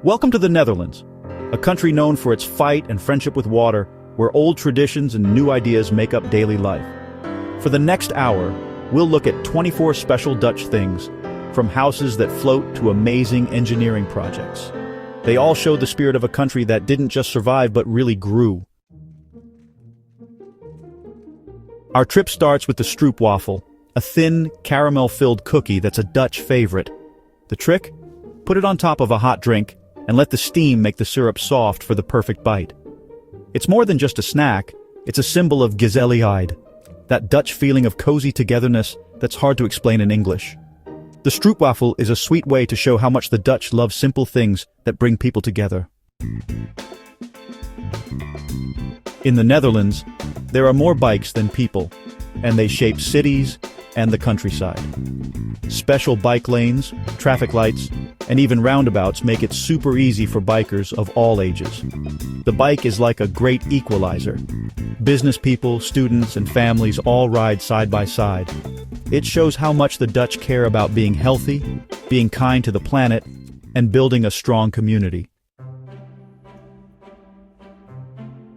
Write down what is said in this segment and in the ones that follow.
Welcome to the Netherlands, a country known for its fight and friendship with water, where old traditions and new ideas make up daily life. For the next hour, we'll look at 24 special Dutch things, from houses that float to amazing engineering projects. They all show the spirit of a country that didn't just survive but really grew. Our trip starts with the stroopwafel, a thin, caramel-filled cookie that's a Dutch favorite. The trick? Put it on top of a hot drink and let the steam make the syrup soft for the perfect bite. It's more than just a snack, it's a symbol of gezelligheid, that Dutch feeling of cozy togetherness that's hard to explain in English. The stroopwafel is a sweet way to show how much the Dutch love simple things that bring people together. In the Netherlands, there are more bikes than people, and they shape cities and the countryside. Special bike lanes, traffic lights, and even roundabouts make it super easy for bikers of all ages. The bike is like a great equalizer. Business people, students, and families all ride side by side. It shows how much the Dutch care about being healthy, being kind to the planet, and building a strong community.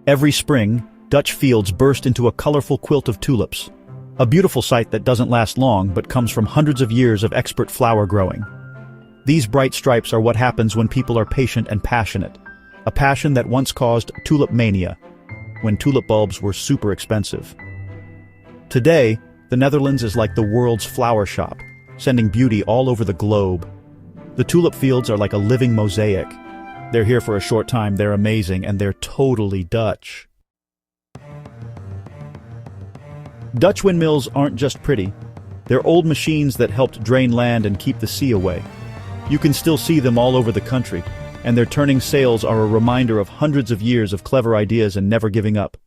Every spring, Dutch fields burst into a colorful quilt of tulips, a beautiful sight that doesn't last long but comes from hundreds of years of expert flower growing. These bright stripes are what happens when people are patient and passionate, a passion that once caused tulip mania, when tulip bulbs were super expensive. Today, the Netherlands is like the world's flower shop, sending beauty all over the globe. The tulip fields are like a living mosaic. They're here for a short time, they're amazing, and they're totally Dutch. Dutch windmills aren't just pretty. They're old machines that helped drain land and keep the sea away. You can still see them all over the country, and their turning sails are a reminder of hundreds of years of clever ideas and never giving up.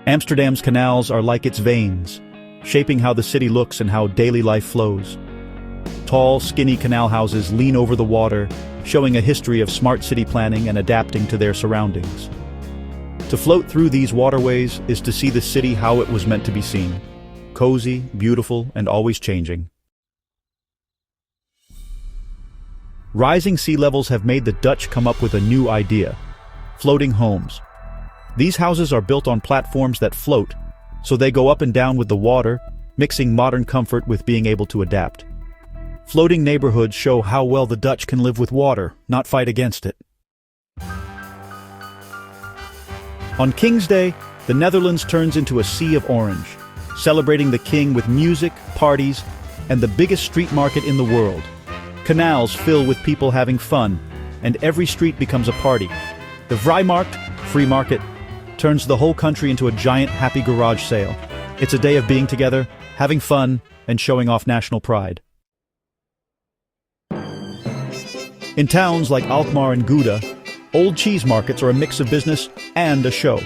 Amsterdam's canals are like its veins, shaping how the city looks and how daily life flows. Tall, skinny canal houses lean over the water, showing a history of smart city planning and adapting to their surroundings. To float through these waterways is to see the city how it was meant to be seen. Cozy, beautiful, and always changing. Rising sea levels have made the Dutch come up with a new idea: floating homes. These houses are built on platforms that float, so they go up and down with the water, mixing modern comfort with being able to adapt. Floating neighborhoods show how well the Dutch can live with water, not fight against it. On King's Day, the Netherlands turns into a sea of orange, celebrating the king with music, parties, and the biggest street market in the world. Canals fill with people having fun, and every street becomes a party. The Vrijmarkt, free market, turns the whole country into a giant happy garage sale. It's a day of being together, having fun, and showing off national pride. In towns like Alkmaar and Gouda, old cheese markets are a mix of business and a show.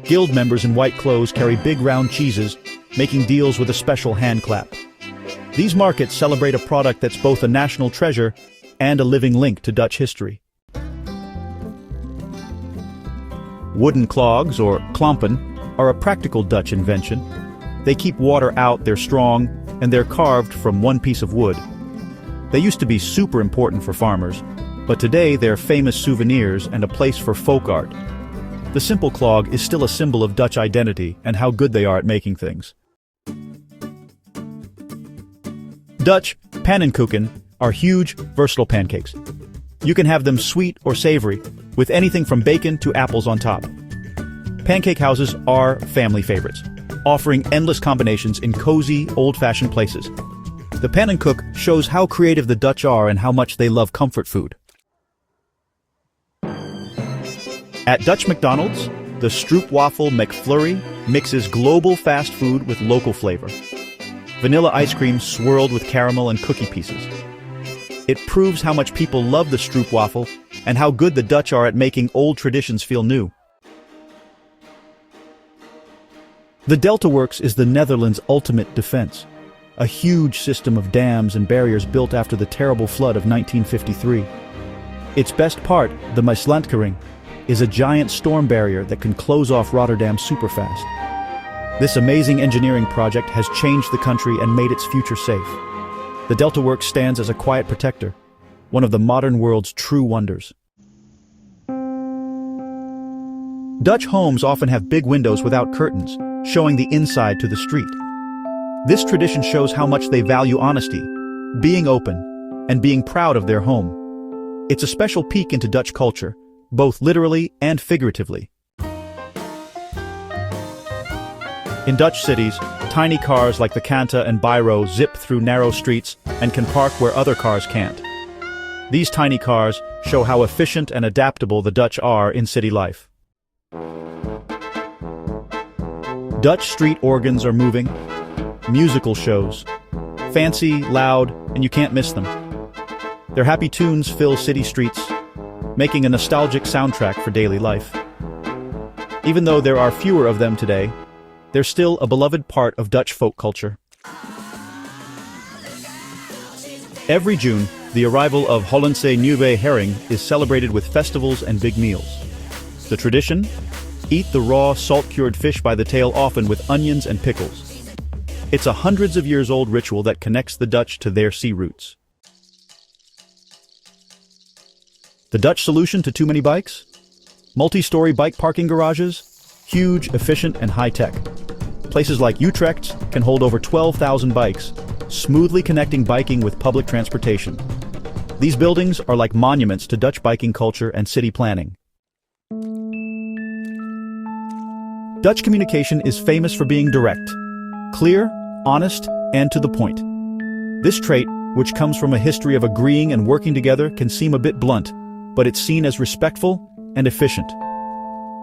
Guild members in white clothes carry big round cheeses, making deals with a special hand clap. These markets celebrate a product that's both a national treasure and a living link to Dutch history. Wooden clogs, or klompen, are a practical Dutch invention. They keep water out, they're strong, and they're carved from one piece of wood. They used to be super important for farmers, but today they're famous souvenirs and a place for folk art. The simple clog is still a symbol of Dutch identity and how good they are at making things. Dutch pannenkoeken are huge, versatile pancakes. You can have them sweet or savory, with anything from bacon to apples on top. Pancake houses are family favorites, offering endless combinations in cozy, old-fashioned places. The pannenkoek shows how creative the Dutch are and how much they love comfort food. At Dutch McDonald's, the stroopwafel McFlurry mixes global fast food with local flavor. Vanilla ice cream swirled with caramel and cookie pieces. It proves how much people love the stroopwafel and how good the Dutch are at making old traditions feel new. The Delta Works is the Netherlands' ultimate defense, a huge system of dams and barriers built after the terrible flood of 1953. Its best part, the Maaslandkering, is a giant storm barrier that can close off Rotterdam superfast. This amazing engineering project has changed the country and made its future safe. The Delta Works stands as a quiet protector, one of the modern world's true wonders. Dutch homes often have big windows without curtains, showing the inside to the street. This tradition shows how much they value honesty, being open, and being proud of their home. It's a special peek into Dutch culture, both literally and figuratively. In Dutch cities, tiny cars like the Kanta and Biro zip through narrow streets and can park where other cars can't. These tiny cars show how efficient and adaptable the Dutch are in city life. Dutch street organs are moving, musical shows, fancy, loud, and you can't miss them. Their happy tunes fill city streets, making a nostalgic soundtrack for daily life. Even though there are fewer of them today, they're still a beloved part of Dutch folk culture. Every June, the arrival of Hollandse Nieuwe Herring is celebrated with festivals and big meals. The tradition? Eat the raw, salt-cured fish by the tail, often with onions and pickles. It's a hundreds of years old ritual that connects the Dutch to their sea roots. The Dutch solution to too many bikes? Multi-story bike parking garages? Huge, efficient, and high-tech. Places like Utrecht can hold over 12,000 bikes, smoothly connecting biking with public transportation. These buildings are like monuments to Dutch biking culture and city planning. Dutch communication is famous for being direct, clear, honest, and to the point. This trait, which comes from a history of agreeing and working together, can seem a bit blunt, but it's seen as respectful and efficient.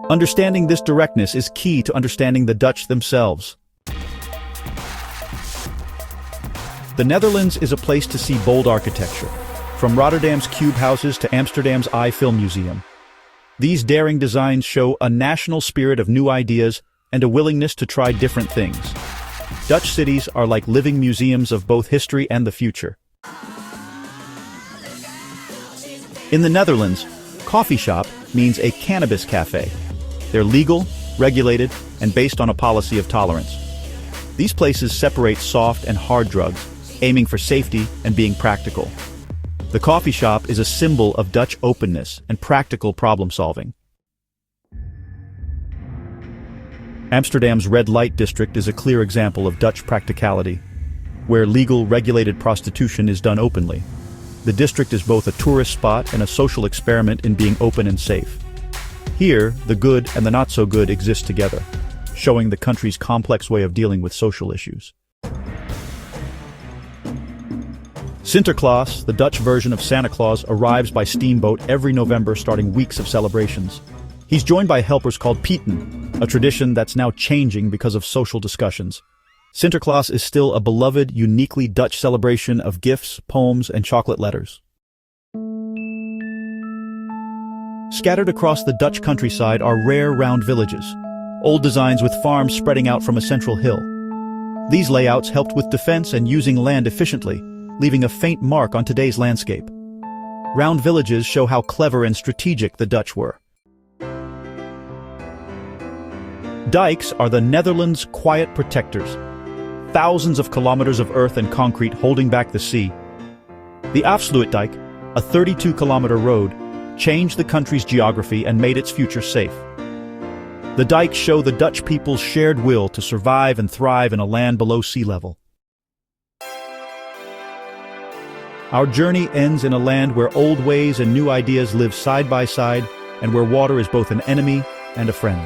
Understanding this directness is key to understanding the Dutch themselves. The Netherlands is a place to see bold architecture, from Rotterdam's cube houses to Amsterdam's Eiffel Museum. These daring designs show a national spirit of new ideas and a willingness to try different things. Dutch cities are like living museums of both history and the future. In the Netherlands, coffee shop means a cannabis cafe. They're legal, regulated, and based on a policy of tolerance. These places separate soft and hard drugs, aiming for safety and being practical. The coffee shop is a symbol of Dutch openness and practical problem-solving. Amsterdam's red light district is a clear example of Dutch practicality, where legal, regulated prostitution is done openly. The district is both a tourist spot and a social experiment in being open and safe. Here, the good and the not-so-good exist together, showing the country's complex way of dealing with social issues. Sinterklaas, the Dutch version of Santa Claus, arrives by steamboat every November, starting weeks of celebrations. He's joined by helpers called pieten, a tradition that's now changing because of social discussions. Sinterklaas is still a beloved, uniquely Dutch celebration of gifts, poems, and chocolate letters. Scattered across the Dutch countryside are rare round villages, old designs with farms spreading out from a central hill. These layouts helped with defense and using land efficiently, leaving a faint mark on today's landscape. Round villages show how clever and strategic the Dutch were. Dikes are the Netherlands' quiet protectors, thousands of kilometers of earth and concrete holding back the sea. The Afsluitdijk, a 32-kilometer road, changed the country's geography and made its future safe. The dikes show the Dutch people's shared will to survive and thrive in a land below sea level. Our journey ends in a land where old ways and new ideas live side by side, and where water is both an enemy and a friend.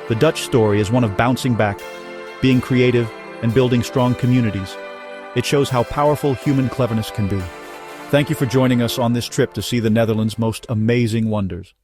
The Dutch story is one of bouncing back, being creative, and building strong communities. It shows how powerful human cleverness can be. Thank you for joining us on this trip to see the Netherlands' most amazing wonders.